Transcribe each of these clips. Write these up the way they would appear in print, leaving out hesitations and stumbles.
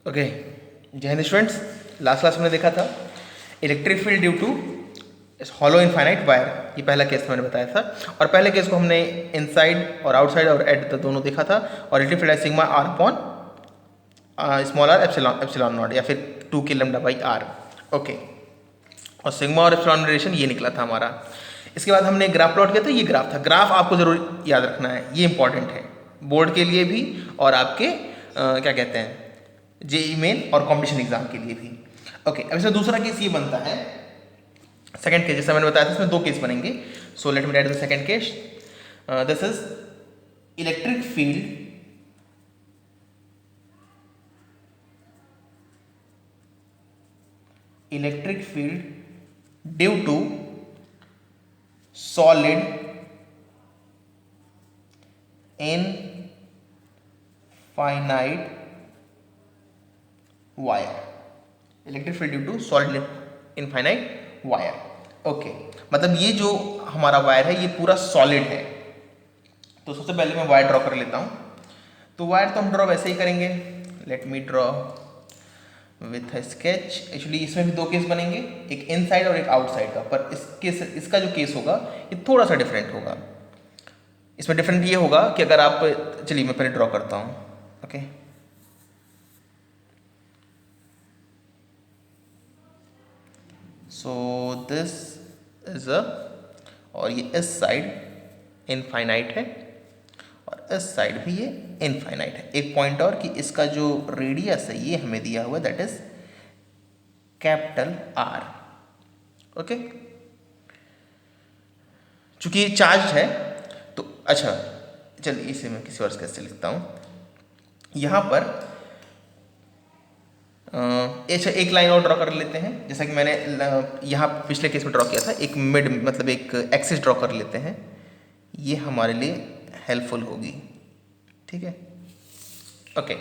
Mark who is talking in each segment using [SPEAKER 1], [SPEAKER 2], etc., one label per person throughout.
[SPEAKER 1] Okay, जय Hind students. Last class में देखा था electric field due to hollow infinite wire, ये पहला केस मैंने बताया था। और पहले केस को हमने इनसाइड और आउटसाइड और एट द दोनों देखा था। और इलेक्ट्रिक फील्ड है sigma r upon small r epsilon naught या फिर 2 k lambda by r. Okay, और सिग्मा और एप्सिलॉन रिलेशन ये निकला था हमारा। इसके बाद हमने ग्राफ प्लॉट किया था, ये ग्राफ था। ग्राफ आपको जरूर याद रखना है, ये इंपॉर्टेंट है बोर्ड के लिए भी और आपके क्या कहते हैं जेई मेन और कॉम्पिटिशन एग्जाम के लिए भी। ओके, अब इसमें दूसरा केस ये बनता है, सेकंड केस जैसा मैंने बताया था, इसमें 2 केस बनेंगे। So let me write the second case. This is electric field due to solid infinite wire, electric field due to solid infinite wire. Okay, मतलब ये जो हमारा वायर है ये पूरा सॉलिड है। तो सबसे पहले मैं वायर ड्रॉ कर लेता हूँ। तो वायर तो हम ड्रॉ वैसे ही करेंगे। Let me draw with sketch. Actually इसमें भी 2 केस बनेंगे, एक इनसाइड और एक आउटसाइड का। पर इसका जो केस होगा ये थोड़ा सा डिफरेंट होगा। इसमें डिफरेंट ये होगा कि अगर आप, चलिए मैं पहले ड्रॉ करता हूँ। Okay, so this is a, और ये इस साइड इनफाइनाइट है और इस साइड भी ये इनफाइनाइट है। एक पॉइंट और कि इसका जो रेडियस है ये हमें दिया हुआ है, that is capital R. Okay, चूंकि ये चार्ज है तो अच्छा, चलिए इसे मैं किसी और स्केच से लिखता हूँ। यहाँ पर अच्छा एक लाइन और ड्रॉ कर लेते हैं, जैसा कि मैंने यहाँ पिछले केस में ड्रॉ किया था। एक मिड मतलब एक एक्सिस ड्रॉ कर लेते हैं, ये हमारे लिए हेल्पफुल होगी। ठीक है, ओके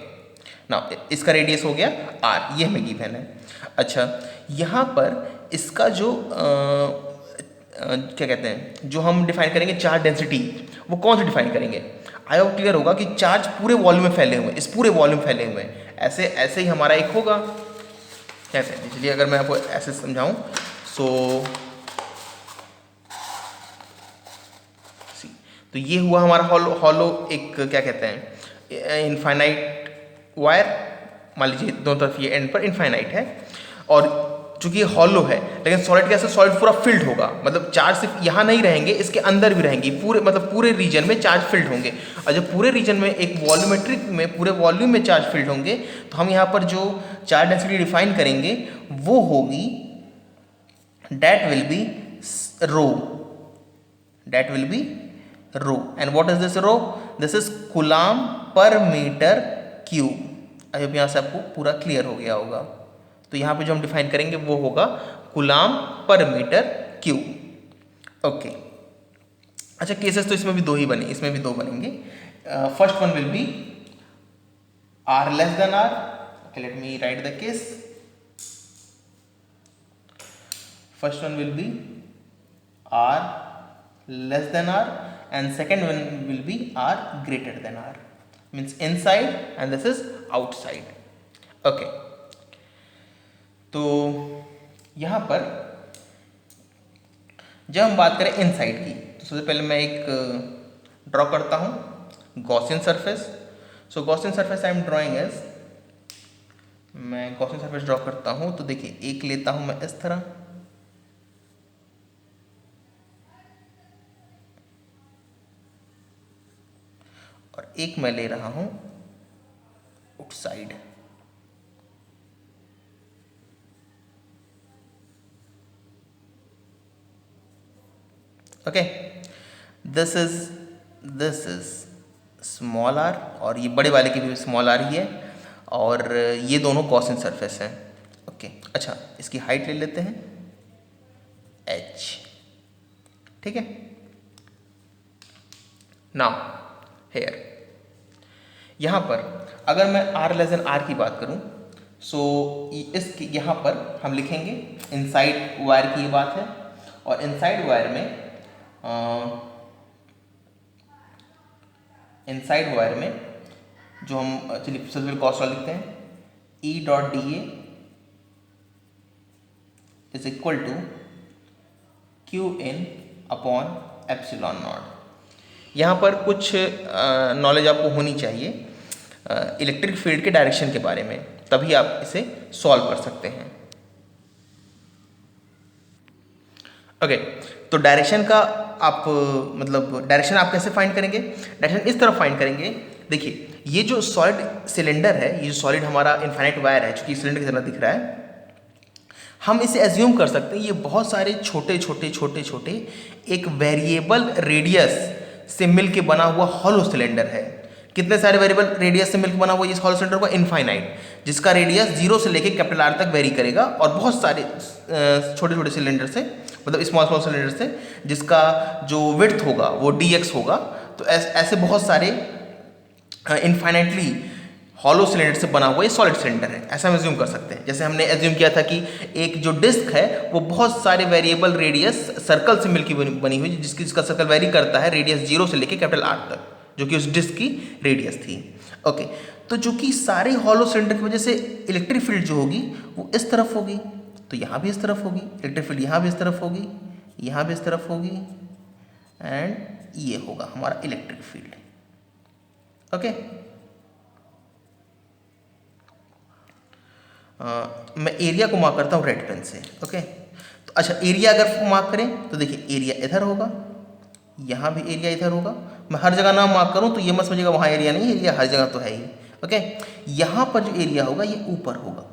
[SPEAKER 1] ना, इसका रेडियस हो गया आर, ये हमें गिवन है। अच्छा, यहाँ पर इसका जो क्या कहते हैं, जो हम डिफाइन करेंगे चार्ज डेंसिटी, वो कौन से डिफाइन करेंगे। आई होप क्लियर होगा कि चार्ज पूरे वॉल्यूम में फैले हुए हैं, इस पूरे वॉल्यूम में फैले हुए हैं। ऐसे ऐसे ही हमारा एक होगा, कैसे, इसलिए अगर मैं आपको ऐसे समझाऊं, सो तो ये हुआ हमारा हॉलो हॉलो एक क्या कहते हैं इनफाइनाइट वायर। मान लीजिए दोनों तरफ ये एंड पर इनफाइनाइट है, और चूंकि ये हॉलो है, लेकिन सॉलिड कैसे, सॉलिड पूरा फिल्ड होगा। मतलब चार्ज सिर्फ यहाँ नहीं रहेंगे, इसके अंदर भी रहेंगे, पूरे मतलब पूरे रीजन में चार्ज फिल्ड होंगे। और जब पूरे रीजन में एक वॉल्यूमेट्रिक में पूरे वॉल्यूम में चार्ज फिल्ड होंगे, तो हम यहाँ पर जो चार्ज डेंसिटी डिफाइन करेंगे वो होगी that will be rho, that will be rho. And what is this rho? This is coulomb per meter cube। अब यहाँ से आपको पूरा क्लियर हो गया होगा। तो यहाँ पे जो हम डिफाइन करेंगे वो होगा coulomb per meter cube। Okay, अच्छा केसेस तो इसमें भी 2 ही बने, इसमें भी 2 बनेंगे। First one will be r less than r। Okay, let me write the case. First one will be R less than R, and second one will be R greater than R, means inside and this is outside। Okay, तो यहाँ पर जब हम बात करें inside की, तो सबसे पहले मैं एक ड्रॉ करता हूँ Gaussian surface. So Gaussian surface I am drawing as, मैं गॉसियन सरफेस ड्रॉ करता हूँ। तो देखिए एक लेता हूँ मैं इस तरह, और एक मैं ले रहा हूं outside. Okay, this is small r, और ये बड़े वाले की भी स्मॉल आर ही है, और ये दोनों गॉसियन सरफेस हैं। ओके, अच्छा इसकी हाइट ले लेते हैं h। ठीक है, नाउ हेयर, यहाँ पर अगर मैं r लेस देन r की बात करूँ, सो इस यहाँ पर हम लिखेंगे इनसाइड वायर की बात है। और इनसाइड वायर में जो हम, चलिए सबसे पहले कॉस लॉ लिखते हैं। E dot D A is equal to Q in upon epsilon naught. यहाँ पर कुछ नॉलेज आपको होनी चाहिए इलेक्ट्रिक फील्ड के डायरेक्शन के बारे में, तभी आप इसे सॉल्व कर सकते हैं। ओके, तो डायरेक्शन का आप मतलब डायरेक्शन आप कैसे फाइंड करेंगे? डायरेक्शन इस तरफ फाइंड करेंगे। देखिए, ये जो सॉलिड सिलेंडर है, ये जो सॉलिड हमारा इनफाइनाइट वायर है, चूंकि सिलेंडर की तरह दिख रहा है, हम इसे एज्यूम कर सकते हैं ये बहुत सारे छोटे छोटे छोटे छोटे एक वेरिएबल रेडियस से मिलके बना हुआ हॉलो सिलेंडर है। कितने सारे वेरिएबल रेडियस से मिलकर बना हुआ ये हॉलो सिलेंडर होगा? इनफाइनाइट, जिसका रेडियस 0 से लेकर कैपिटल आर तक वेरी करेगा, और बहुत सारे छोटे छोटे सिलेंडर से, मतलब स्मॉल स्मॉल सिलेंडर से, जिसका जो विड्थ होगा वो dx होगा। तो ऐसे बहुत सारे इनफाइनाइटली हॉलो सिलेंडर से बना हुआ ये सॉलिड सिलेंडर है, ऐसा हम एज्यूम कर सकते हैं। जैसे हमने एज्यूम किया था कि एक जो डिस्क है वो बहुत सारे वेरिएबल रेडियस सर्कल से मिलकर बनी हुई, जिसका सर्कल वेरी करता है रेडियस 0 से लेकर कैपिटल आर तक, जो कि उस डिस्क की रेडियस थी। ओके, तो जो कि सारे हॉलो सिलेंडर की वजह से इलेक्ट्रिक फील्ड जो होगी वो इस तरफ होगी, तो यहाँ भी इस तरफ होगी, इलेक्ट्रिक फील्ड यहाँ भी इस तरफ होगी, यहाँ भी इस तरफ होगी, एंड ये होगा हमारा इलेक्ट्रिक फील्ड। ओके, मैं एरिया को मार्क करता हूँ रेड पेन से। ओके, तो अच्छा, एरिया अगर मार्क करें तो देखिए एरिया इधर होगा, यहाँ भी एरिया इधर होगा। मैं हर जगह ना मार्क करूँ तो ये मत समझिएगा वहाँ एरिया नहीं है, एरिया हर जगह तो है ही। ओके, यहाँ पर जो एरिया होगा ये ऊपर होगा,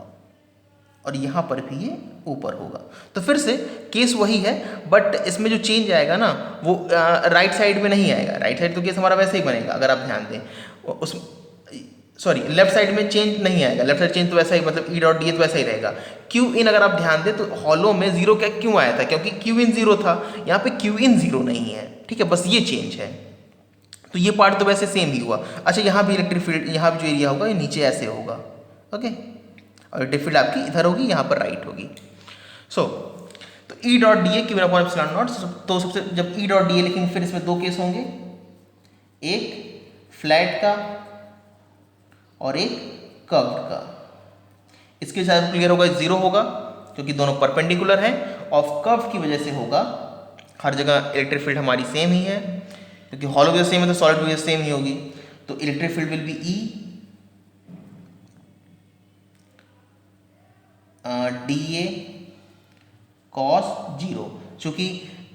[SPEAKER 1] और यहाँ पर भी ये ऊपर होगा। तो फिर से केस वही है, बट इसमें जो चेंज आएगा ना वो राइट साइड में नहीं आएगा। राइट साइड तो केस हमारा वैसे ही बनेगा, अगर आप ध्यान दें। उस सॉरी, लेफ्ट साइड में चेंज नहीं आएगा। लेफ्ट साइड चेंज तो वैसा ही, मतलब ई डॉट डी ए तो वैसा ही रहेगा। क्यू इन अगर आप ध्यान दें तो हॉलो में 0 क्या क्यों आया था? क्योंकि क्यू इन 0 था, यहाँ पे क्यू इन 0 नहीं है। ठीक है, बस ये चेंज है। तो ये पार्ट तो वैसे सेम ही हुआ। अच्छा, यहाँ भी इलेक्ट्रिक फील्ड, यहाँ भी जो एरिया होगा ये नीचे ऐसे होगा। ओके, और इलेक्ट्रिक फील्ड आपकी इधर होगी, यहाँ पर राइट होगी। सो तो E dot D A Q upon epsilon not. तो सबसे जब ई डॉट डी ए लिखेंगे फिर इसमें 2 केस होंगे, एक फ्लैट का और एक कर्व्ड का। इसके साथ क्लियर होगा 0 होगा क्योंकि दोनों परपेंडिकुलर हैं, और कर्व की वजह से होगा, हर जगह इलेक्ट्रिक फील्ड हमारी सेम ही है, क्योंकि हॉलो की वजह सेम है तो सॉलिड की वजह सेम ही होगी। तो electric field will be E D A cos 0। चूंकि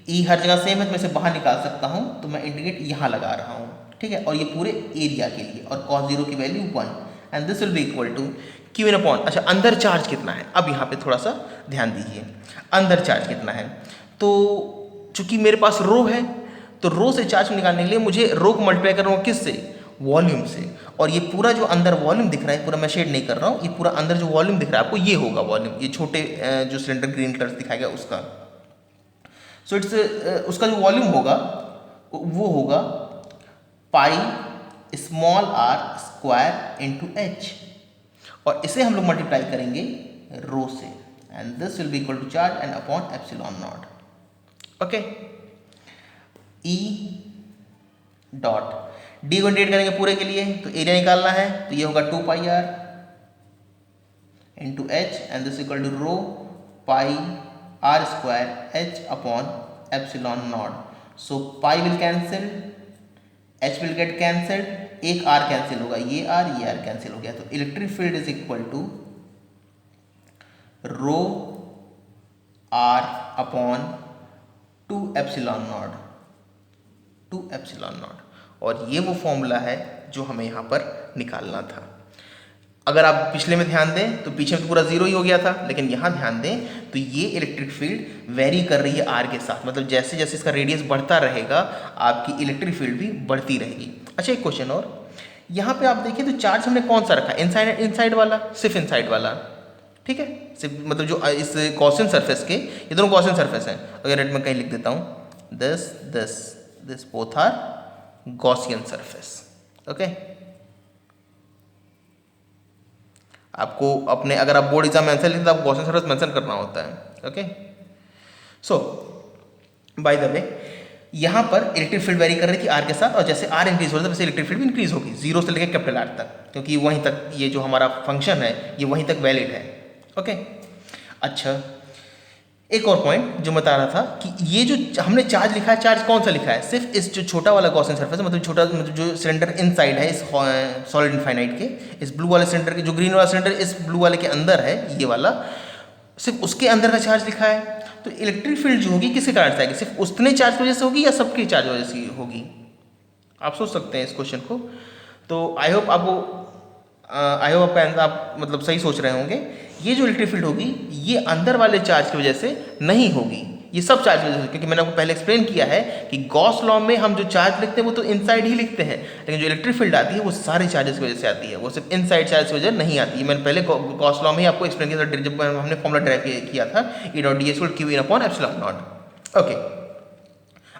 [SPEAKER 1] ई हर जगह सेम है तो मैं इसे बाहर निकाल सकता हूं, तो मैं इंडिकेट यहाँ लगा रहा हूं। ठीक है, और ये पूरे एरिया के लिए, और cos 0 की value 1, and this will be equal to Q in upon. अच्छा, अंदर चार्ज कितना है? अब यहाँ पे थोड़ा सा ध्यान दीजिए, अंदर चार्ज कितना है। तो चूंकि मेरे पास रो है, तो रो से चार्ज निकालने के लिए मुझे रो को मल्टीप्लाई करूँगा किससे? वॉल्यूम से। और ये पूरा जो अंदर वॉल्यूम दिख रहा है, पूरा मैं शेड नहीं कर रहा हूँ, ये पूरा अंदर जो वॉल्यूम दिख रहा है आपको, ये होगा वॉल्यूम, ये छोटे जो सिलेंडर ग्रीन कलर से दिखाएगा उसका। सो इट्स उसका जो वॉल्यूम होगा वो होगा pi small r square into H, और इसे हम लोग मल्टीप्लाई करेंगे रो से, and this will be equal to charge and upon epsilon naught. Okay, E dot D को इंटीग्रेट करेंगे पूरे के लिए, तो एरिया निकालना है, तो ये होगा 2 pi R into H, and this equal to rho pi R square H upon epsilon naught. So pi will cancel, H will get cancelled, एक आर कैंसिल होगा, ये आर कैंसिल हो गया। तो electric field is equal to rho R upon 2 epsilon naught, 2 epsilon naught. और ये वो formula है जो हमें यहाँ पर निकालना था। अगर आप पिछले में ध्यान दें तो पीछे तो पूरा 0 ही हो गया था, लेकिन यहाँ ध्यान दें तो ये इलेक्ट्रिक फील्ड वेरी कर रही है आर के साथ, मतलब जैसे जैसे इसका रेडियस बढ़ता रहेगा आपकी इलेक्ट्रिक फील्ड भी बढ़ती रहेगी। अच्छा, एक क्वेश्चन और, यहाँ पे आप देखिए तो चार्ज हमने कौन सा रखा है? इनसाइड वाला, सिर्फ इनसाइड वाला। ठीक है, सिर्फ मतलब जो इस गॉसियन सरफेस के, ये दोनों गॉसियन सरफेस हैं। अगर रेड में कहीं लिख देता हूँ, this both are Gaussian surface. Okay, आपको अपने, अगर आप बोर्ड एग्जाम में आंसर लिखते तो आपको गॉसियन सरफेस मेंशन करना होता है। Okay, so by the way यहाँ पर इलेक्ट्रिक फील्ड वेरी कर रही थी आर के साथ, और जैसे आर इंक्रीज हो रहा था वैसे इलेक्ट्रिक फील्ड भी इंक्रीज होगी, जीरो से लेकर कैपिटल आर तक, क्योंकि वहीं तक ये जो हमारा फंक्शन है ये वहीं तक वैलिड है। ओके, अच्छा एक और पॉइंट जो बता रहा था कि ये जो हमने चार्ज लिखा है, चार्ज कौन सा लिखा है, सिर्फ इस जो छोटा वाला गॉसियन सरफेस है, मतलब छोटा मतलब जो सिलेंडर इनसाइड है इस सॉलिड इनफाइनाइट के, इस ब्लू वाले सिलेंडर के, जो ग्रीन वाला सिलेंडर इस ब्लू वाले के अंदर है ये वाला, सिर्फ उसके अंदर का चार्ज लिखा है। तो इलेक्ट्रिक फील्ड जो होगी किसके कारण से आएगी, सिर्फ उतने चार्ज की वजह से होगी या सबके चार्ज वजह से होगी? आप सोच सकते हैं इस क्वेश्चन को। तो आई होप आपको आप मतलब सही सोच रहे होंगे। ये जो इलेक्ट्रिक फील्ड होगी ये अंदर वाले चार्ज की वजह से नहीं होगी, ये सब चार्ज की वजह से, क्योंकि मैंने आपको पहले एक्सप्लेन किया है कि गॉस लॉ में हम जो चार्ज लिखते हैं वो तो इनसाइड ही लिखते हैं, लेकिन जो इलेक्ट्रिक फील्ड आती है वो सारे चार्जेस की वजह से आती है, वो सिर्फ इनसाइड चार्ज की वजह नहीं आती है। मैंने पहले गॉस लॉ में ही आपको एक्सप्लेन किया था जब हमने फॉर्मूला ड्राइव किया था, E.ds q in upon epsilon naught. Okay,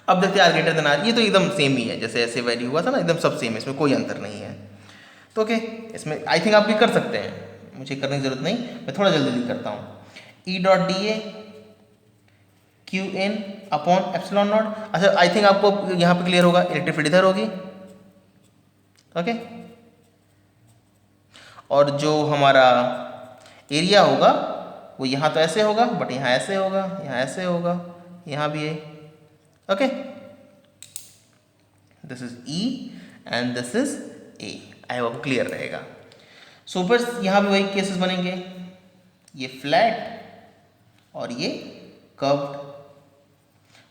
[SPEAKER 1] अब देखते हैं आर ग्रेटर देन आर, ये तो एकदम सेम ही है, जैसे ऐसे वैल्यू हुआ था ना, एकदम सब सेम है, इसमें कोई अंतर नहीं है। तो ओके, इसमें आई थिंक आप भी कर सकते हैं, मुझे करने की जरूरत नहीं, मैं थोड़ा जल्दी करता हूँ। E.da Q in upon epsilon naught. अच्छा आई थिंक आपको यहाँ पे क्लियर होगा, इलेक्ट्रिक फील्ड इधर होगी, ओके, और जो हमारा एरिया होगा वो यहाँ तो ऐसे होगा, बट यहाँ ऐसे होगा, यहाँ ऐसे होगा, यहाँ भी है, okay, this is E and this is A। I hope clear रहेगा। सो ऊपर यहाँ भी वही केसेस बनेंगे, ये फ्लैट और ये कर्व्ड।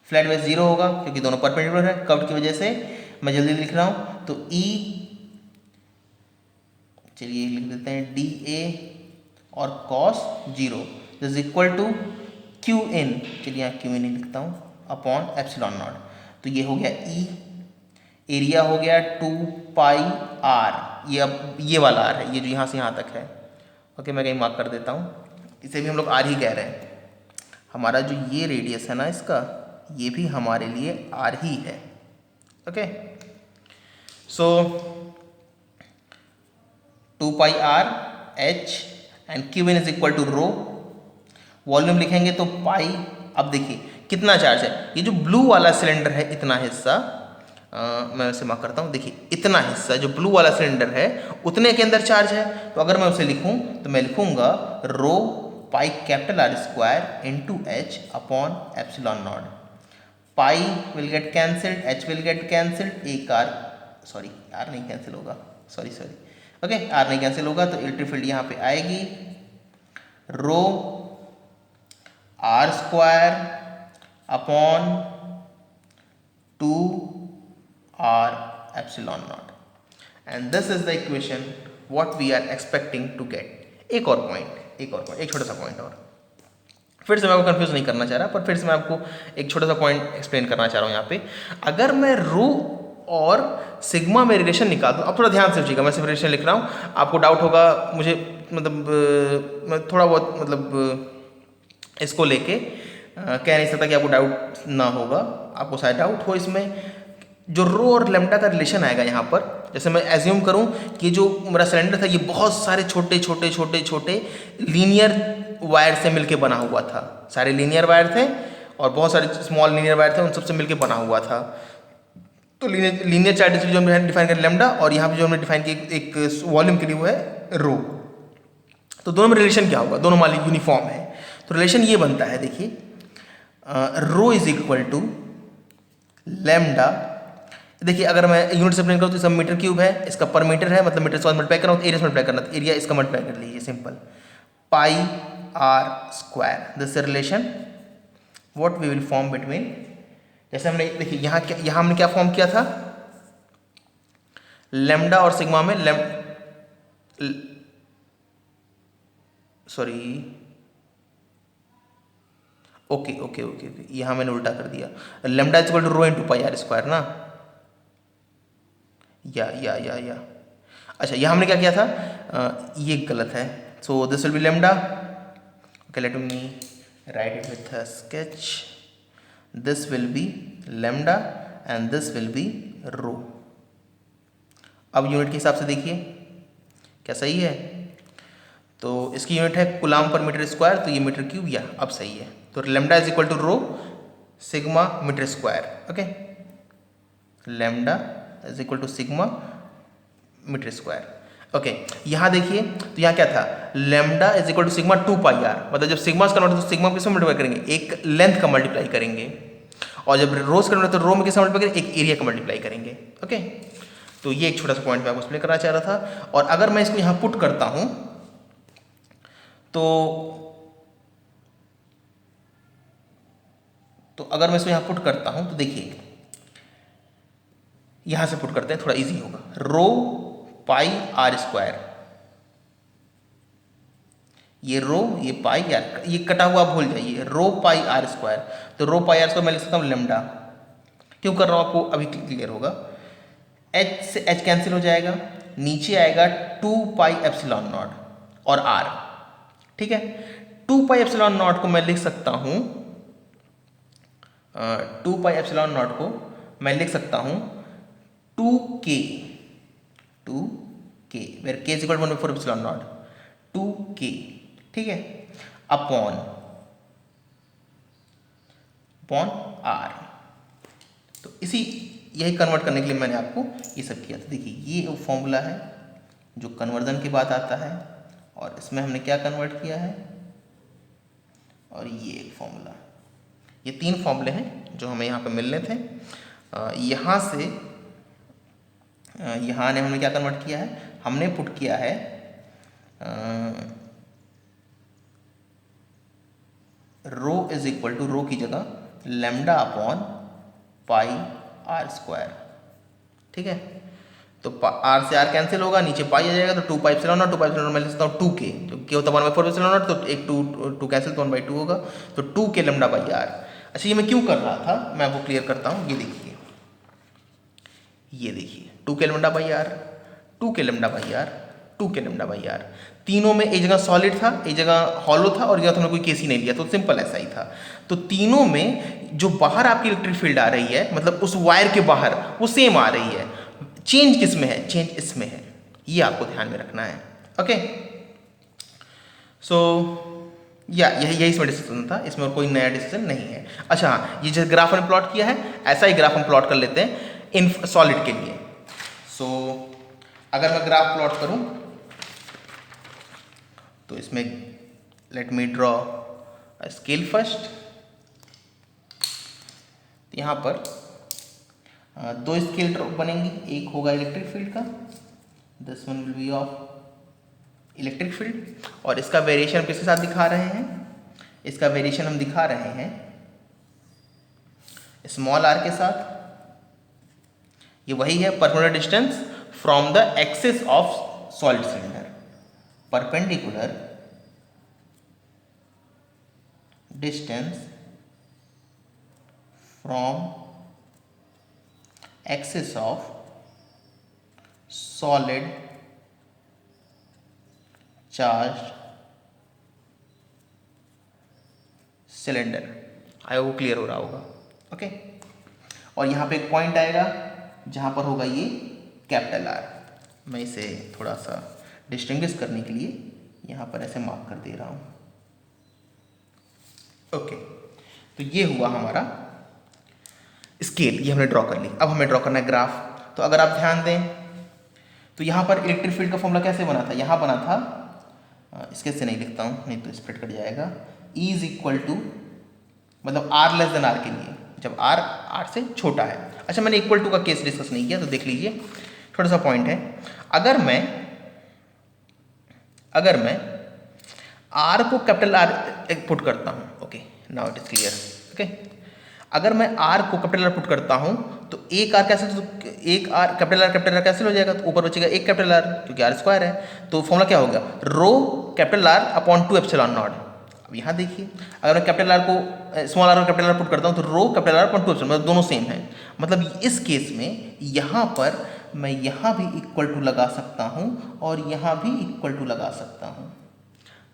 [SPEAKER 1] फ्लैट वेज जीरो होगा क्योंकि दोनों परपेंडिकुलर है, कर्व्ड की वजह से मैं जल्दी लिख रहा हूँ, तो E, चलिए लिख देते हैं DA और cos zero is equal to Q in, चलिए यहाँ क्यू इन लिखता हूँ, अपॉन एप्सिलॉन नॉट। तो ये हो गया E, एरिया हो गया 2 पाई R, ये अब ये वाला R है, ये जो यहाँ से यहाँ तक है, ओके, मैं कहीं मार्क कर देता हूँ, इसे भी हम लोग R ही कह रहे हैं। हमारा जो ये रेडियस है ना इसका, ये भी हमारे लिए R ही है, okay. So 2 pi R H and Q in is equal to rho, volume लिखेंगे तो पाई। अब देखिए कितना चार्ज है, ये जो ब्लू वाला सिलेंडर है इतना हिस्सा, मैं उसे मार्क करता हूँ, देखिए इतना हिस्सा जो ब्लू वाला सिलेंडर है उतने के अंदर चार्ज है, तो अगर मैं उसे लिखूँ तो मैं लिखूँगा rho pi capital R square into H upon epsilon naught. Pi will get cancelled, H will get cancelled, एक R, सॉरी R नहीं कैंसिल होगा, सॉरी ओके, R नहीं कैंसिल होगा, तो इलेक्ट्रिक फील्ड यहाँ पे आएगी rho R square upon 2R epsilon naught, and this is the equation what we are expecting to get. एक और पॉइंट, एक छोटा सा पॉइंट और, फिर से मैं आपको कंफ्यूज नहीं करना चाह रहा, पर फिर से मैं आपको एक छोटा सा पॉइंट एक्सप्लेन करना चाह रहा हूँ यहाँ पे। अगर मैं रो और सिग्मा में रिलेशन निकाल दूँ, अब थोड़ा ध्यान से सोचिएगा, मैं सिर्फ रिलेशन लिख रहा हूँ, आपको डाउट होगा, मुझे मतलब मैं थोड़ा बहुत मतलब इसको लेके कह नहीं सकता कि आपको डाउट ना होगा, आपको शायद डाउट हो इसमें। जो रो और लेम्डा का रिलेशन आएगा यहाँ पर, जैसे मैं एज्यूम करूँ कि जो मेरा सिलेंडर था ये बहुत सारे छोटे छोटे छोटे छोटे लीनियर वायर से मिलके बना हुआ था, सारे लीनियर वायर थे और बहुत सारे स्मॉल लीनियर वायर थे, उन सबसे मिलके बना हुआ था। तो लीनियर चार्ज जो हमने डिफाइन कर लेम्डा, और यहाँ पे जो हमने डिफाइन किया एक वॉल्यूम के लिए वो है रो। तो दोनों में रिलेशन क्या होगा, दोनों मान लीजिए यूनिफॉर्म है, तो रिलेशन ये बनता है, देखिए रो इज इक्वल टू लेम्डा। देखिए अगर मैं यूनिट से एक्सप्लेन करूँ तो सब मीटर क्यूब है, इसका पर मीटर है, मतलब मीटर से मल्टीप्लाई करना, तो एरिया से मल्टीप्लाई करना, तो एरिया इसका मल्टीप्लाई कर लीजिए, simple, pi R square. This relation what we will form between, जैसे हमने देखिए यहाँ हमने क्या फॉर्म किया था, लेम्डा और सिग्मा में sorry okay okay okay okay, यहाँ मैंने उल्टा कर दिया, lambda is equal to rho into pi R square ना, या अच्छा यहाँ हमने क्या किया था, ये गलत है, so this will be lambda, okay, let me write it with a sketch, this will be lambda and this will be rho. अब यूनिट के हिसाब से देखिए क्या सही है, तो इसकी यूनिट है कूलाम पर मीटर स्क्वायर, तो ये मीटर क्यूब, या अब सही है, तो lambda is equal to rho sigma metre square, okay. Lambda is equal to sigma metre square. Okay, यहाँ देखिए तो यहाँ क्या था, lambda is equal to sigma 2 pi R, मतलब जब सिग्मा से कन्वर्ट तो सिग्मा में किसमें मल्टीप्लाई करेंगे, एक लेंथ का मल्टीप्लाई करेंगे, और जब रोज कन्वर्ट तो रो में किसमें मल्टीप्लाई करेंगे, एक एरिया का मल्टीप्लाई करेंगे। ओके, तो ये एक छोटा सा पॉइंट मैं आपको एक्सप्लेन करना चाह रहा था। और अगर मैं इसको यहाँ पुट करता हूँ तो अगर मैं इसको यहाँ पुट करता हूँ तो देखिए, यहाँ से पुट करते हैं, थोड़ा इजी होगा। रो पाई आर स्क्वायर, ये रो ये पाई आर, ये कटा हुआ भूल जाइए, रो पाई आर स्क्वायर, तो रो पाई आर स्क्वायर मैं लिख सकता हूँ लेमडा। क्यों कर रहा हूँ आपको अभी क्लियर होगा। एच से एच कैंसिल हो जाएगा, नीचे आएगा 2 पाई एप्सिलॉन नॉट और आर, ठीक है। 2 पाई एप्सिलॉन नॉट को मैं लिख सकता हूँ, 2 पाई एप्सिलॉन नॉट को मैं लिख सकता हूँ 2k, where k is equal to 1/4 epsilon naught, 2k, ठीक है, अपॉन आर। तो इसी यही कन्वर्ट करने के लिए मैंने आपको ये सब किया था। देखिए ये वो फॉर्मूला है जो कन्वर्जन के बाद आता है, और इसमें हमने क्या कन्वर्ट किया है, और ये एक फॉर्मूला, ये 3 फॉर्मूले हैं जो हमें यहाँ पे मिलने थे। यहाँ से यहाँ ने हमने क्या कन्वर्ट किया है, हमने पुट किया है rho is equal to, rho की जगह lambda upon pi R square, ठीक है। तो आर से आर कैंसिल होगा, नीचे पाई आ जाएगा, तो 2 pi epsilon naught, 2 pi epsilon not मैं लिख सकता हूँ 2k, तो k होता है 1/4 एप्सिलॉन नॉट, तो एक 2 कैंसिल, तो 1/2 होगा, तो 2k लेमडा बाई आर। अच्छा, ये मैं क्यों कर रहा था, मैं आपको क्लियर करता हूँ। ये देखिए 2k lambda by R, 2k lambda by R, 2k lambda by R, तीनों में एक जगह सॉलिड था, एक जगह हॉलो था, और एक जगह हमने कोई केस ही नहीं लिया, तो सिंपल ऐसा ही था। तो तीनों में जो बाहर आपकी इलेक्ट्रिक फील्ड आ रही है, मतलब उस वायर के बाहर, वो सेम आ रही है, चेंज किस में है, चेंज इसमें है, ये आपको ध्यान में रखना है। ओके, सो यही इसमें डिस्कशन था, इसमें और कोई नया डिस्कशन नहीं है। अच्छा हाँ, ये जो ग्राफ हमने प्लॉट किया है, ऐसा ही ग्राफ हम प्लॉट कर लेते हैं इन सॉलिड के लिए। सो अगर मैं ग्राफ प्लॉट करूं तो इसमें let me draw scale first. यहाँ पर 2 स्केल बनेंगी, एक होगा इलेक्ट्रिक फील्ड का, this one will be of electric field, और इसका वेरिएशन हम किसके साथ दिखा रहे हैं, इसका वेरिएशन हम दिखा रहे हैं स्मॉल आर के साथ। ये वही है perpendicular distance from the axis of solid cylinder, perpendicular distance from axis of solid charge cylinder. I hope clear हो रहा होगा। ओके, और यहाँ पे एक पॉइंट आएगा जहाँ पर होगा ये कैपिटल आर। मैं इसे थोड़ा सा डिस्टिंग्विश करने के लिए यहाँ पर ऐसे मार्क कर दे रहा हूँ। ओके, तो ये हुआ हमारा स्केल, ये हमने ड्रॉ कर ली। अब हमें ड्रॉ करना है ग्राफ। तो अगर आप ध्यान दें तो यहाँ पर इलेक्ट्रिक फील्ड का फॉर्मूला कैसे बना था, यहाँ बना था, इसके से नहीं लिखता हूँ नहीं तो स्प्लिट कट जाएगा, E इज इक्वल टू, मतलब R लेस देन R के लिए, जब R से छोटा है। अच्छा, मैंने इक्वल टू का केस डिस्कस नहीं किया, तो देख लीजिए, थोड़ा सा पॉइंट है। अगर मैं R को कैपिटल R पुट करता हूँ, okay now it is clear. Okay, अगर मैं R को कैपिटल R पुट करता हूँ तो एक R कैंसिल, तो एक R कैपिटल R कैंसिल हो जाएगा, तो ऊपर बचेगा एक कैपिटल R, क्योंकि R स्क्वायर है। तो फॉर्मूला क्या होगा, rho capital R upon 2 epsilon naught. अब यहाँ देखिए, अगर मैं कैपिटल R को स्मॉल r को कैपिटल R पुट करता हूँ तो rho capital R upon 2 epsilon, मतलब दोनों सेम है। मतलब इस केस में यहाँ पर मैं यहाँ भी इक्वल टू लगा सकता हूँ और यहाँ भी इक्वल टू लगा सकता हूँ।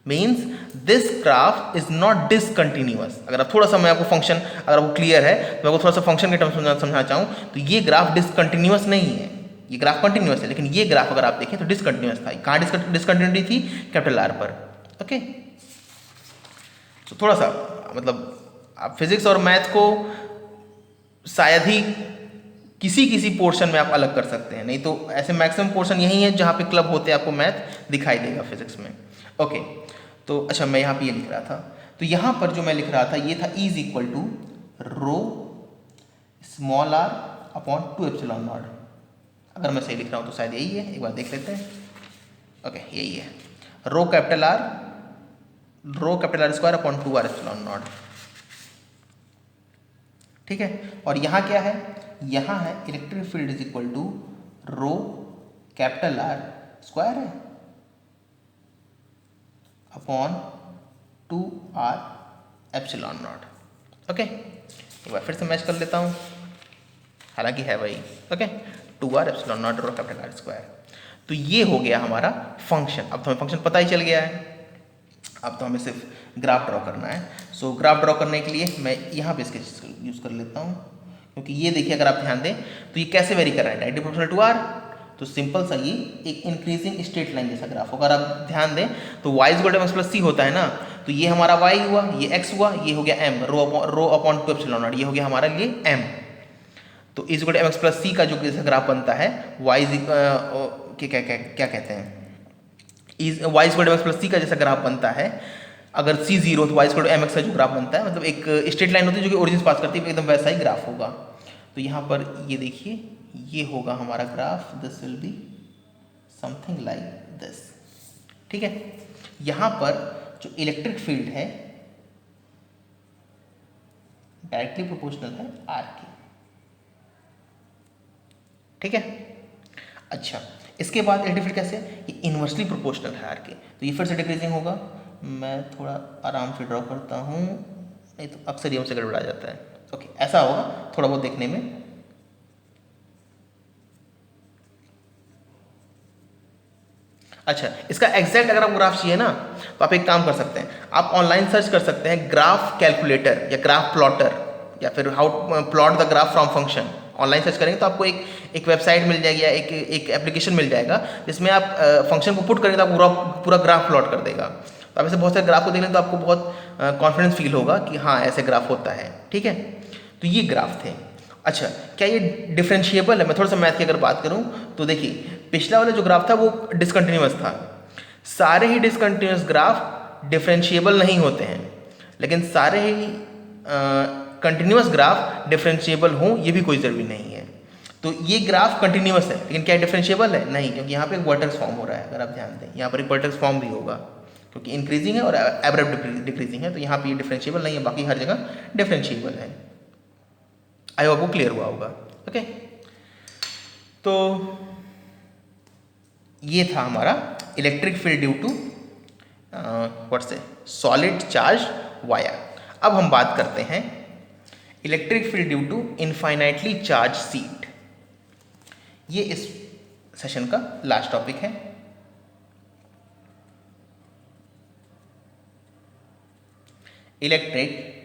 [SPEAKER 1] Means this graph is not discontinuous. अगर आप थोड़ा सा, मैं आपको फंक्शन, अगर आपको क्लियर है तो मैं आपको थोड़ा सा फंक्शन के टर्म्स में समझना चाहूँ तो ये ग्राफ डिसकंटिन्यूअस नहीं है, ये ग्राफ कंटिन्यूअस है, लेकिन ये ग्राफ अगर आप देखें तो डिसकंटिन्यूअस था। कहाँ डिसकंटिन्यूटी थी, कैपिटल R पर। ओके, तो थोड़ा सा मतलब आप फिजिक्स और मैथ को शायद ही किसी किसी पोर्शन में आप अलग कर सकते हैं, नहीं तो ऐसे मैक्सिमम पोर्शन यही है जहाँ पे क्लब होते हैं, आपको मैथ दिखाई देगा फिजिक्स में। ओके, तो अच्छा मैं यहाँ पे ये लिख रहा था, तो यहाँ पर जो मैं लिख रहा था ये था is equal to rho small r upon 2 epsilon naught. अगर मैं सही लिख रहा हूँ तो शायद यही है, एक बार देख लेते हैं। ओके यही है, rho capital R square upon 2 R epsilon naught. ठीक है, और यहाँ क्या है, यहाँ है electric field is equal to rho capital R square है upon 2 R epsilon naught. Okay, एक बार फिर से मैच कर लेता हूँ, हालांकि है वही। Okay, 2 R epsilon naught rho capital R square. तो ये हो गया हमारा फंक्शन। अब तो हमें फंक्शन पता ही चल गया है, अब तो हमें सिर्फ ग्राफ ड्रॉ करना है। सो ग्राफ ड्रॉ करने के लिए मैं यहाँ पे इसके यूज़ कर लेता हूँ, क्योंकि ये देखिए अगर आप ध्यान दें तो ये कैसे वेरी कर रहा है, डायरेक्टली प्रोपोर्शनल टू आर। तो सिंपल सा ये एक इंक्रीजिंग स्ट्रेट लाइन जैसा ग्राफ होगा। अगर आप ध्यान दें तो y इज एक्स प्लस सी होता है ना, तो ये हमारा y हुआ, ये x हुआ, ये हो गया m, rho upon 2 epsilon naught, ये हो गया हमारा लिए m। तो is equal to mx plus C का जो जैसा ग्राफ बनता है y क्या कहते हैं, y is equal to mx plus C का जैसा ग्राफ बनता है, अगर c 0 तो y is equal to mx का जो ग्राफ बनता है, मतलब एक स्ट्रेट लाइन होती है जो कि ओरिजिन पास करती है, एकदम वैसा ही ग्राफ होगा। तो यहाँ पर ये देखिए, ये होगा हमारा graph, this will be something like this. ठीक है, यहाँ पर जो इलेक्ट्रिक फील्ड है डायरेक्टली प्रोपोर्शनल है आर के। ठीक है, अच्छा इसके बाद इलेक्ट्रिक फील्ड कैसे, ये इन्वर्सली प्रोपोर्शनल है आर के, तो ये फिर से डिक्रीजिंग होगा। मैं थोड़ा आराम से ड्रॉ करता हूँ, नहीं तो अक्सर ये हमसे गड़बड़ा जाता है। ओके, ऐसा होगा थोड़ा बहुत देखने में। अच्छा, इसका एग्जैक्ट अगर आपको ग्राफ चाहिए ना, तो आप एक काम कर सकते हैं, आप ऑनलाइन सर्च कर सकते हैं ग्राफ कैलकुलेटर या ग्राफ प्लॉटर, या फिर how plot the graph from function. Online search करेंगे तो आपको एक वेबसाइट मिल जाएगी या एक एप्लीकेशन मिल जाएगा, जिसमें आप फंक्शन को पुट करेंगे तो आपको पूरा ग्राफ प्लॉट कर देगा। तो आप ऐसे बहुत सारे ग्राफ को देख लें तो आपको बहुत कॉन्फिडेंस फील होगा कि हाँ ऐसे ग्राफ होता है। ठीक है, तो ये ग्राफ थे। अच्छा, क्या ये डिफरेंशिएबल है? मैं थोड़ा सा मैथ की अगर बात करूं तो देखिए, पिछला वाला जो ग्राफ था वो डिसकंटिन्यूअस था। सारे ही डिसकंटिन्यूअस ग्राफ डिफरेंशिएबल नहीं होते हैं, लेकिन सारे ही कंटिन्यूअस ग्राफ डिफरेंशिएबल हों ये भी कोई ज़रूरी नहीं है। तो ये ग्राफ कंटिन्यूअस है, लेकिन क्या डिफरेंशिएबल है? नहीं, क्योंकि यहाँ पे एक वर्टेक्स फॉर्म हो रहा है। अगर आप ध्यान दें यहाँ पर एक वर्टेक्स फॉर्म भी होगा, क्योंकि इंक्रीजिंग है और एब्रप्ट डिक्रीजिंग है, तो यहाँ पे ये डिफरेंशिएबल नहीं है, बाकी हर जगह डिफरेंशिएबल है। आई होप वो क्लियर हुआ होगा। ओके, तो ये था हमारा electric field due to what से सॉलिड चार्ज वायर। अब हम बात करते हैं electric field due to infinitely charge sheet. ये इस सेशन का लास्ट टॉपिक है। Electric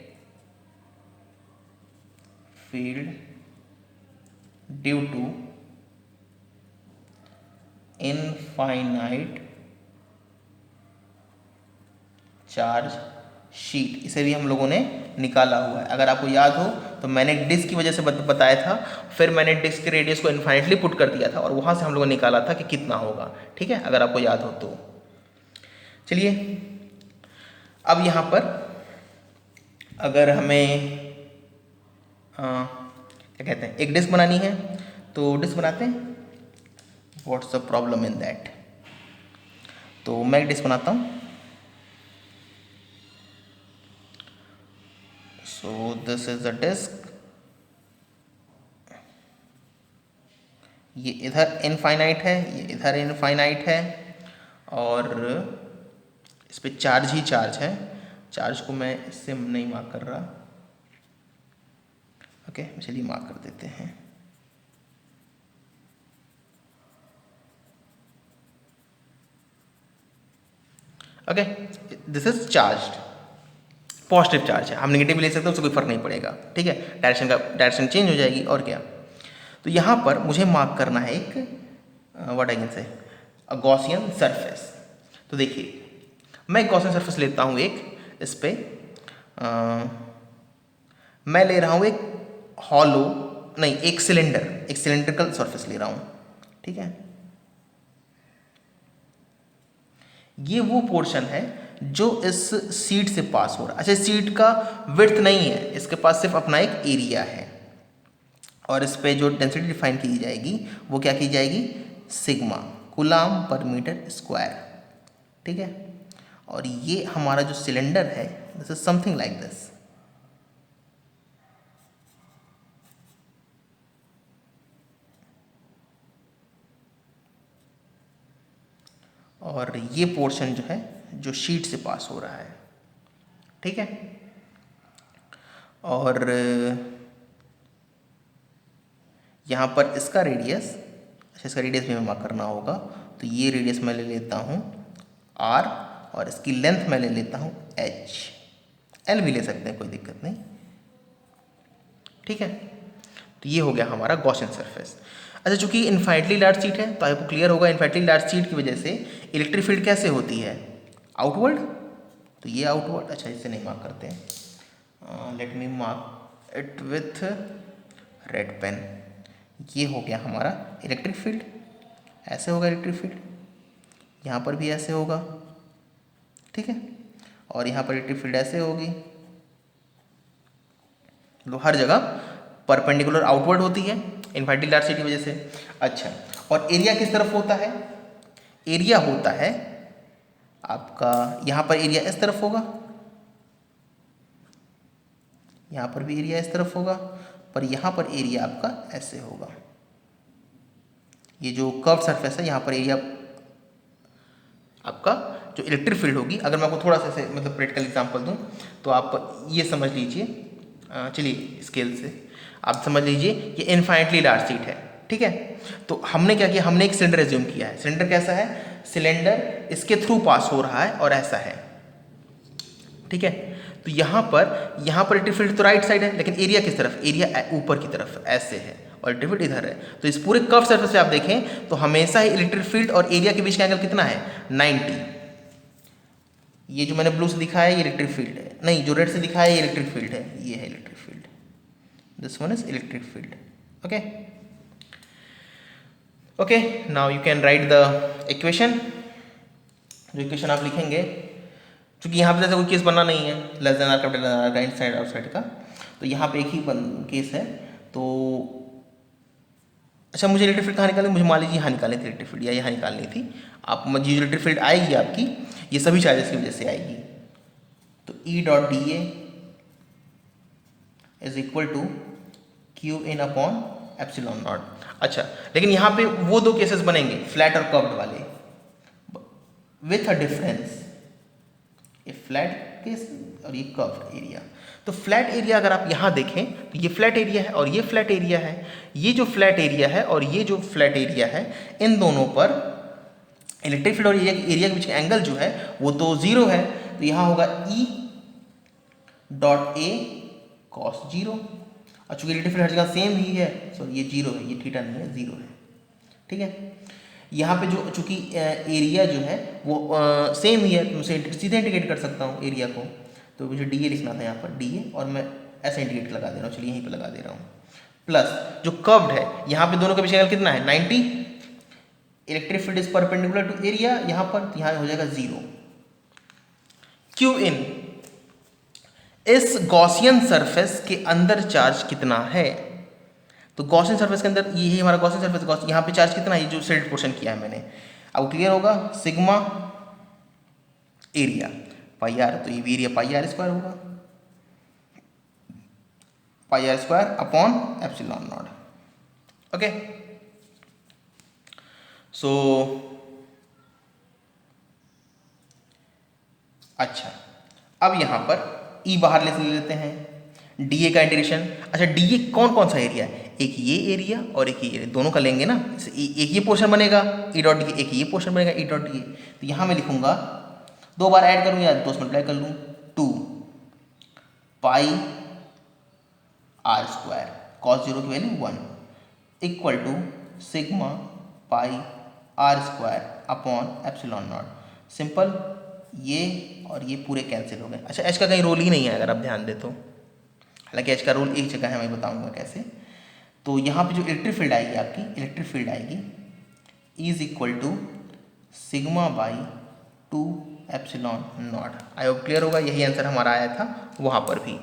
[SPEAKER 1] field due to infinite charge sheet, इसे भी हम लोगों ने निकाला हुआ है। अगर आपको याद हो तो मैंने एक डिस्क की वजह से बताया था, फिर मैंने डिस्क के रेडियस को इनफाइनाइटली पुट कर दिया था और वहाँ से हम लोगों ने निकाला था कि कितना होगा। ठीक है, अगर आपको याद हो तो। चलिए, अब यहाँ पर अगर हमें क्या कहते हैं, एक डिस्क बनानी है, तो डिस्क बनाते हैं। What's the problem in that? तो मैं एक डिस्क बनाता हूँ। So this is the disc, ये इधर इनफाइनाइट है, ये इधर इनफाइनाइट है, और इस पे चार्ज ही चार्ज है। चार्ज को मैं इससे नहीं मार्क कर रहा। ओके, चलिए मार्क कर देते हैं। Okay, this is charged, positive charge है। हम नेगेटिव ले सकते हैं, उससे कोई फर्क नहीं पड़ेगा। ठीक है, डायरेक्शन चेंज हो जाएगी और क्या। तो यहाँ पर मुझे मार्क करना है एक what I can say a Gaussian surface. तो देखिए, मैं गॉसियन सरफेस लेता हूँ एक, इस पे मैं ले रहा हूँ एक हॉलो नहीं, एक सिलेंड्रिकल सरफेस ले रहा हूँ, ठीक है। ये वो पोर्शन है जो इस सीट से पास हो रहा है। अच्छा, सीट का विड्थ नहीं है, इसके पास सिर्फ अपना एक एरिया है, और इस पे जो डेंसिटी डिफाइन की जाएगी वो क्या की जाएगी, सिग्मा कूलाम पर मीटर स्क्वायर, ठीक है। और ये हमारा जो सिलेंडर है, this is something like this. और ये पोर्शन जो है जो शीट से पास हो रहा है, ठीक है। और यहाँ पर इसका रेडियस, अच्छा इसका रेडियस भी हमें मार्क करना होगा, तो ये रेडियस मैं ले लेता हूँ r, और इसकी लेंथ मैं ले लेता हूँ h, l भी ले सकते हैं, कोई दिक्कत नहीं, ठीक है। तो ये हो गया हमारा गॉसियन सरफेस। अच्छा, चूंकि इन्फाइनाइटली लार्ज शीट है तो आपको क्लियर होगा इन्फाइनाइटली लार्ज शीट की वजह से इलेक्ट्रिक फील्ड कैसे होती है, आउटवर्ड, तो ये आउटवर्ड। अच्छा, इसे नहीं मार्क करते हैं, let me mark it with red pen. ये हो गया हमारा इलेक्ट्रिक फील्ड, ऐसे होगा इलेक्ट्रिक फील्ड, यहाँ पर भी ऐसे होगा, ठीक है। और यहाँ पर इलेक्ट्रिक फील्ड ऐसे होगी, तो हर जगह परपेंडिकुलर आउटवर्ड होती है इन्फाइनाइटली लार्ज शीट की वजह से। अच्छा, और एरिया किस तरफ होता है, एरिया होता है आपका, यहाँ पर एरिया इस तरफ होगा, यहाँ पर भी एरिया इस तरफ होगा, पर यहाँ पर एरिया आपका ऐसे होगा। ये जो कर्व सरफेस है, यहाँ पर एरिया आपका जो इलेक्ट्रिक फील्ड होगी, अगर मैं आपको थोड़ा सा ऐसे मतलब प्रैक्टिकल एग्जांपल दूं तो आप ये समझ लीजिए, चलिए स्केल से आप समझ लीजिए कि इन्फाइनाइटली लार्ज शीट है, ठीक है। तो हमने क्या किया, हमने एक सिलेंडर एज्यूम किया है। सिलेंडर कैसा है, सिलेंडर इसके थ्रू पास हो रहा है और ऐसा है, ठीक है। तो यहाँ पर इलेक्ट्रिक फील्ड तो राइट साइड है, लेकिन एरिया किस तरफ, एरिया ऊपर की तरफ ऐसे है और इलेक्ट्रिक फील्ड इधर है। तो इस पूरे कर्व सरफेस पे आप देखें तो हमेशा ही इलेक्ट्रिक फील्ड और एरिया के बीच का एंगल कितना है, 90। ये जो मैंने ब्लू से दिखाया है ये इलेक्ट्रिक फील्ड है, नहीं जो रेड से दिखाया है ये इलेक्ट्रिक फील्ड है, ये है electric field, this one is electric field, okay. Okay, now you can write the equation. जो इक्वेशन आप लिखेंगे, क्योंकि यहाँ पे जैसे कोई केस बनना नहीं है, less than are capital R का इनसाइड आउटसाइड का, तो यहाँ पे एक ही केस है। तो अच्छा, मुझे इलेक्ट्रिक फील्ड कहाँ निकालनी, मुझे मान लीजिए यहाँ निकालनी थी इलेक्ट्रिक फील्ड, या यहाँ निकालनी थी। आप मुझे इलेक्ट्रिक फील्ड आएगी आपकी, ये सभी चार्जेस की वजह से आएगी। तो E dot D A is equal to Q in upon epsilon naught. अच्छा, लेकिन यहाँ पे वो दो केसेस बनेंगे, फ्लैट और कर्व्ड वाले, विथ अ डिफरेंस, ये फ्लैट केस और ये कर्व्ड एरिया। तो फ्लैट एरिया अगर आप यहाँ देखें तो ये फ्लैट एरिया है और ये फ्लैट एरिया है। ये जो फ्लैट एरिया है और ये जो फ्लैट एरिया है, इन दोनों पर इलेक्ट्रिक फील्ड और एरिया के बीच का एंगल जो है वो तो जीरो है। तो यहाँ होगा E dot A cos zero, और चूंकि इलेक्ट्रिक फील्ड हर जगह सेम ही है, सॉरी ये जीरो है, ये थीटा नहीं है, जीरो है, ठीक है। यहाँ पे जो चूंकि एरिया जो है वो सेम ही है, तो मैं सीधे इंडिकेट कर सकता हूँ एरिया को। तो मुझे डी ए लिखना था यहाँ पर, डी ए, और मैं ऐसे इंडिकेट लगा दे रहा हूँ, चलिए यहीं पे लगा दे रहा हूँ। प्लस जो कर्व्ड है, यहाँ पे दोनों के बीच एंगल कितना है, 90। Electric field is perpendicular to area, यहाँ पर तो यहाँ हो जाएगा जीरो। क्यू इन, इस गॉसियन सरफेस के अंदर चार्ज कितना है। तो गॉसियन सरफेस के अंदर ये हमारा गॉसियन सरफेस, यहाँ पे चार्ज कितना है, ये जो शेडेड पोर्शन किया है मैंने, अब क्लियर होगा। सिग्मा एरिया पाई आर, तो ये भी एरिया पाई आर स्क्वायर होगा, pi R square upon epsilon naught, okay. So अच्छा, अब यहाँ पर ई बाहर ले लेते हैं, डी ए का इंटीग्रेशन। अच्छा, डी ए कौन कौन सा एरिया है, एक ये एरिया और एक ये एरिया, दोनों का लेंगे ना, एक ये पोर्शन बनेगा ई डॉट डी, एक ये पोर्शन बनेगा ई डॉट डी। तो यहाँ मैं लिखूंगा, दो बार ऐड करूँ या दो से मल्टीप्लाई कर लूँ, 2 pi R square cos zero की value 1 equal to sigma pi R square upon epsilon naught. Simple, ये और ये पूरे कैंसिल हो गए। अच्छा, एच का कहीं रोल ही नहीं है अगर आप ध्यान दे तो, हालांकि एच का रोल एक जगह है, मैं बताऊंगा कैसे। तो यहाँ पे जो इलेक्ट्रिक फील्ड आएगी आपकी, इलेक्ट्रिक फील्ड आएगी is equal to sigma by 2 epsilon naught. I hope clear होगा, यही आंसर हमारा आया था वहाँ पर भी।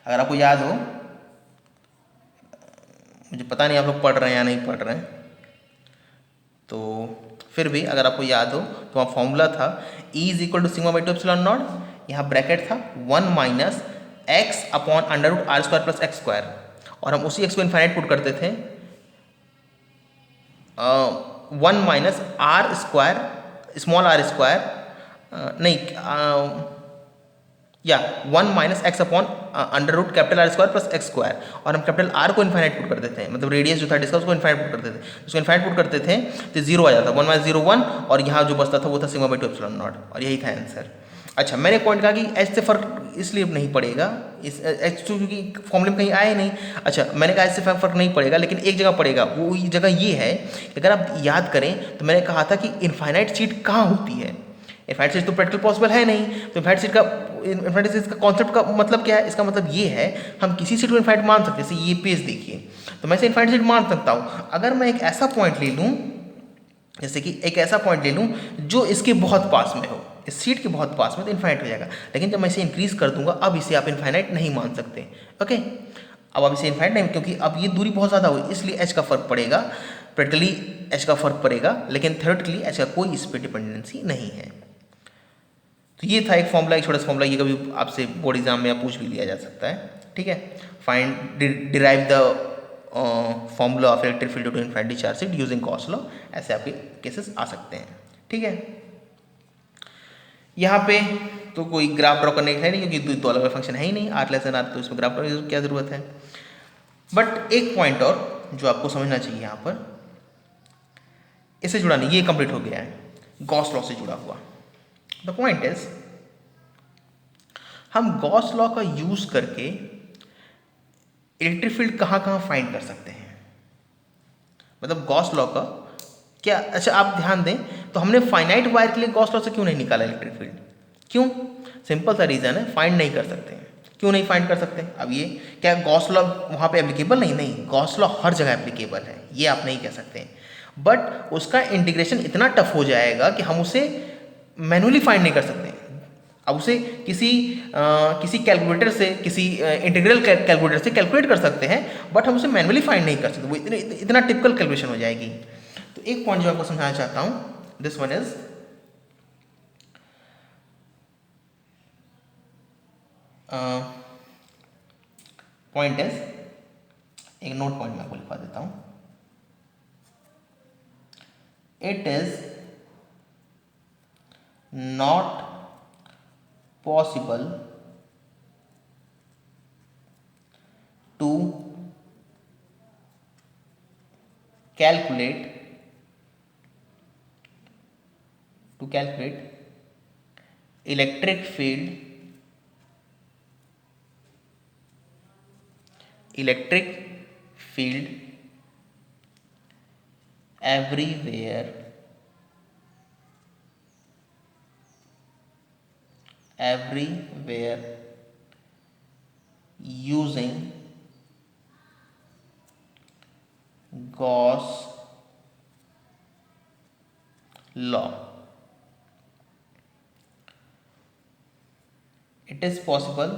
[SPEAKER 1] अगर आपको याद हो, मुझे पता नहीं आप लोग पढ़ रहे हैं या नहीं पढ़ रहे हैं, तो फिर भी अगर आपको याद हो तो वहाँ फॉर्मूला था E is equal to sigma by 2 epsilon naught, यहाँ ब्रैकेट था 1 minus X upon under root R square plus X square, और हम उसी एक्स को इन्फाइनाइट पुट करते थे 1 minus R square small r square नहीं या 1 minus X upon under root capital R square plus X square, और हम कैपिटल आर को इन्फाइनाइट पुट करते थे, मतलब रेडियस जो था डिस्का उसको इन्फाइनाइट पुट करते थे, उसको इन्फाइनाइट पुट करते थे तो जीरो आ जाता, 1 माइनस 0 1, और यहाँ जो बचता था वो था सिग्मा बाई 2 एप्सिलॉन नॉट, और यही था आंसर। अच्छा, मैंने पॉइंट कहा कि एच से फर्क इसलिए नहीं पड़ेगा, इस एच क्योंकि फॉर्मूले में कहीं आए नहीं। अच्छा, मैंने कहा इससे फर्क नहीं पड़ेगा, लेकिन एक जगह पड़ेगा, वो जगह ये है कि अगर आप याद करें तो मैंने कहा था कि इन्फाइनाइट सीट कहाँ होती है। इन्फाइनाइट सीट तो प्रैक्टिकल पॉसिबल है नहीं, तो इन्फाइनाइट सीट का कॉन्सेप्ट का मतलब क्या है, इसका मतलब ये है हम किसी सीट को इन्फाइनाइट मान सकते हैं। जैसे ये पेज देखिए, तो मैं इसे इन्फाइनाइट सीट मान सकता हूँ। अगर मैं एक ऐसा पॉइंट ले लूँ, जैसे कि एक ऐसा पॉइंट ले लूँ जो इसके बहुत पास में हो, इस सीट के बहुत पास में, तो इन्फाइनाइट हो जाएगा। लेकिन जब मैं इसे इंक्रीज कर दूंगा, अब इसे आप इन्फाइनाइट नहीं मान सकते। ओके, अब आप इसे इन्फाइनाइट नहीं, क्योंकि अब ये दूरी बहुत ज़्यादा हुई, इसलिए एच का फर्क पड़ेगा, प्रैक्टिकली एच का फर्क पड़ेगा, लेकिन थ्योरेटिकली एच का कोई इस पर डिपेंडेंसी नहीं है। तो ये था एक फॉर्मूला, एक छोटा सा फॉर्मूला, ये कभी आपसे बोर्ड एग्जाम में या पूछ भी लिया जा सकता है। ठीक है, find derive the formula of electric field to infinite discharge sheet using Gauss law, ऐसे आपके केसेस आ सकते हैं। ठीक है, यहाँ पे तो कोई ग्राफ ड्रॉ करने की है नहीं, क्योंकि दो अलग अलग फंक्शन है ही नहीं, आर लेस देन आर, तो इसमें ग्राफ ड्रॉ की क्या ज़रूरत है। बट एक पॉइंट और जो आपको समझना चाहिए यहाँ पर, इससे जुड़ा नहीं, ये कंप्लीट हो गया है, गॉस लॉ से जुड़ा हुआ। द पॉइंट इज, हम गॉस लॉ का यूज करके इलेक्ट्रिक फील्ड कहाँ कहाँ फाइंड कर सकते हैं, मतलब गॉस लॉ का क्या। अच्छा, आप ध्यान दें तो हमने फाइनाइट वायर के लिए गॉस लॉ से क्यों नहीं निकाला इलेक्ट्रिक फील्ड, क्यों? सिंपल सा रीज़न है, फाइंड नहीं कर सकते हैं। क्यों नहीं फाइंड कर सकते? अब ये क्या गॉस लॉ वहाँ पे एप्लीकेबल नहीं, गॉस लॉ हर जगह एप्लीकेबल है, ये आप नहीं कह सकते, बट उसका इंटीग्रेशन इतना टफ हो जाएगा कि हम उसे मैनुअली फाइंड नहीं कर सकते। अब उसे किसी कैलकुलेटर से, किसी इंटीग्रल कैलकुलेटर से कैलकुलेट कर सकते हैं, बट हम उसे मैनुअली फाइंड नहीं कर सकते, वो इतना टिपिकल कैलकुलेशन हो जाएगी। तो एक पॉइंट जो आपको समझाना चाहता हूँ, this one is point is, एक नोट पॉइंट मैं आपको लिखवा देता हूँ, it is not possible to calculate electric field everywhere using Gauss law. It is possible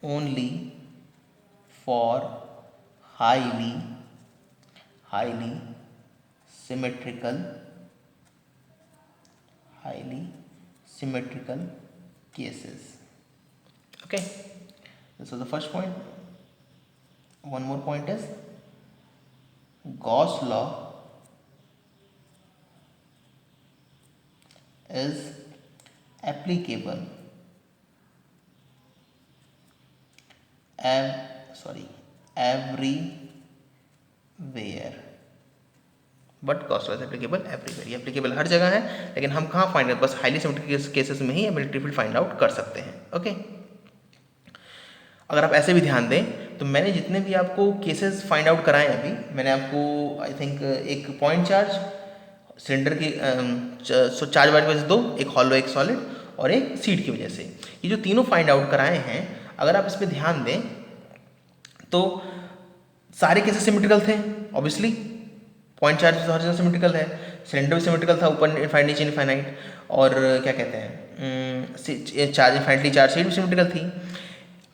[SPEAKER 1] only for highly symmetrical cases. Okay, this is the first point. One more point is, Gauss law is applicable everywhere, but Gauss law is applicable everywhere, ये applicable हर जगह है, लेकिन हम कहाँ find कर, बस highly symmetric cases में ही electric field find out कर सकते हैं। ओके, अगर आप ऐसे भी ध्यान दें तो मैंने जितने भी आपको केसेस फाइंड आउट कराए अभी, मैंने आपको आई थिंक एक पॉइंट चार्ज सिलेंडर की चार्ज वाली वजह से दो, एक हॉलो एक सॉलिड और एक सीड की वजह से। ये जो तीनों फाइंड आउट कराए हैं, अगर आप इस पर ध्यान दें तो सारे कैसे सिमेट्रिकल थे, ऑब्वियसली पॉइंट चार्ज हर जगह सिमेट्रिकल है, सिलेंडर भी सिमेट्रिकल था, ऊपर इनफाइनाइट नीचे इनफाइनाइट, और क्या कहते हैं चार्ज इनफाइनाइटली चार्ज शीट भी सिमेट्रिकल थी।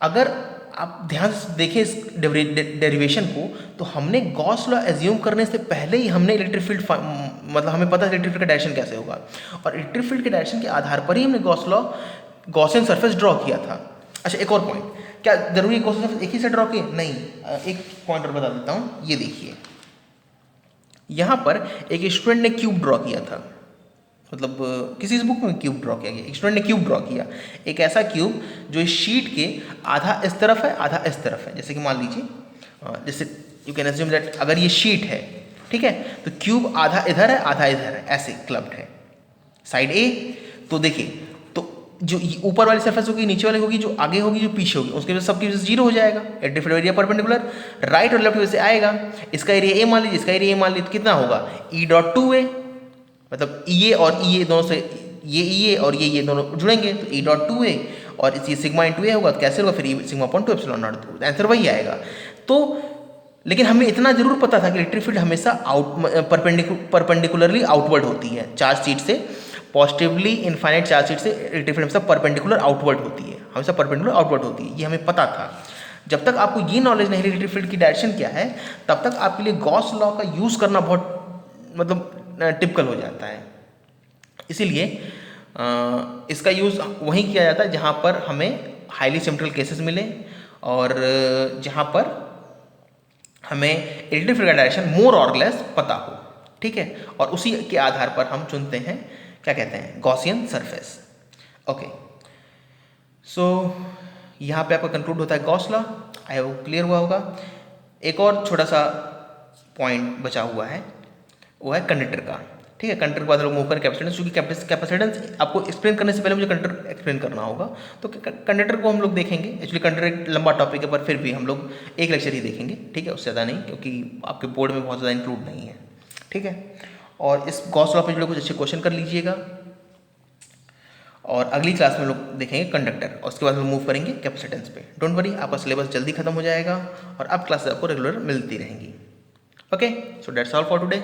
[SPEAKER 1] अगर आप ध्यान से देखें इस डेरिवेशन को, तो हमने गॉस लॉ एज्यूम करने से पहले ही हमने इलेक्ट्रिक फील्ड मतलब हमें पता है इलेक्ट्रिक फील्ड का डायरेक्शन कैसे होगा, और इलेक्ट्रिक फील्ड के डायरेक्शन के आधार पर ही हमने Gauss law Gaussian surface draw किया था। अच्छा, एक और पॉइंट, क्या जरूरी है गॉसियन सरफेस एक ही से ड्रॉ किए? नहीं, एक पॉइंट और बता देता हूँ। ये देखिए, यहाँ पर एक स्टूडेंट ने क्यूब ड्रॉ किया था, मतलब किसी इस बुक में क्यूब ड्रॉ किया गया, एक स्टूडेंट ने क्यूब ड्रॉ किया, एक ऐसा क्यूब जो इस शीट के आधा इस तरफ है आधा इस तरफ है। जैसे कि मान लीजिए, जैसे यू कैन अज्यूम दैट अगर ये शीट है, ठीक है, तो क्यूब आधा इधर है आधा इधर है, ऐसे क्लब्ड है साइड ए। तो देखिए, तो जो ऊपर वाली सरफेस होगी, नीचे वाली होगी, जो आगे होगी, जो पीछे होगी, उसके वजह से सबकी वजह से जीरो हो जाएगा। इलेक्ट्रिक एरिया परपेंडिकुलर राइट और लेफ्ट की वजह से आएगा। इसका एरिया ए मान लीजिए, इसका एरिया ए मान लीजिए, तो कितना होगा ई डॉट टू ए, मतलब ई ए और ई ए दोनों से, ये ई ए और ये दोनों जुड़ेंगे तो ई डॉट टू ए, और इसी सिग्मा इंटू ए होगा तो कैसे होगा, फिर sigma upon two epsilon not, answer वही आएगा। तो लेकिन हमें इतना जरूर पता था कि इलेक्ट्रिक फील्ड हमेशा परपेंडिकुलरली आउटवर्ड होती है, चार्ज शीट से पॉजिटिवली इनफाइनाइट चार्ज शीट से इलेक्ट्रिक फील्ड हमेशा परपेंडिकुलर आउटवर्ड होती है, हमेशा परपेंडिकुलर आउटवर्ड होती है, ये हमें पता था। जब तक आपको ये नॉलेज नहीं इलेक्ट्रिक फील्ड की डायरेक्शन क्या है, तब तक आपके लिए गॉस लॉ का यूज़ करना बहुत मतलब टिपिकल हो जाता है। इसीलिए इसका यूज़ वहीं किया जाता है जहाँ पर हमें हाईली सिमेट्रिकल केसेस मिले, और जहाँ पर हमें इलेक्ट्रिक फील्ड का डायरेक्शन मोर और लेस पता हो, ठीक है, और उसी के आधार पर हम चुनते हैं क्या कहते हैं गॉसियन सरफेस। ओके, सो यहाँ पे आपका कंक्लूड होता है गॉस लॉ। आई होप क्लियर हुआ होगा। एक और छोटा सा पॉइंट बचा हुआ है, वो है कंडक्टर का, ठीक है। कंडक्टर के बाद लोग मूव करें कैपेसिटेंस, क्योंकि कैपेसिटेंस आपको एक्सप्लेन करने से पहले मुझे कंडक्टर एक्सप्लेन करना होगा, तो कंडक्टर को हम लोग देखेंगे। एक्चुअली कंडक्टर एक लंबा टॉपिक है, पर फिर भी हम लोग एक लेक्चर ही देखेंगे, ठीक है, उससे ज़्यादा नहीं, क्योंकि आपके बोर्ड में बहुत ज़्यादा इंक्लूड नहीं है, ठीक है। और इस गॉस लॉ पे जुड़े कुछ अच्छे क्वेश्चन कर लीजिएगा, और अगली क्लास में लोग देखेंगे कंडक्टर, और उसके बाद हम मूव करेंगे कैपेसिटेंस पे। डोंट वरी, आपका सिलेबस जल्दी खत्म हो जाएगा और अब क्लासेस आपको रेगुलर मिलती रहेंगी। Okay, so that's all for today.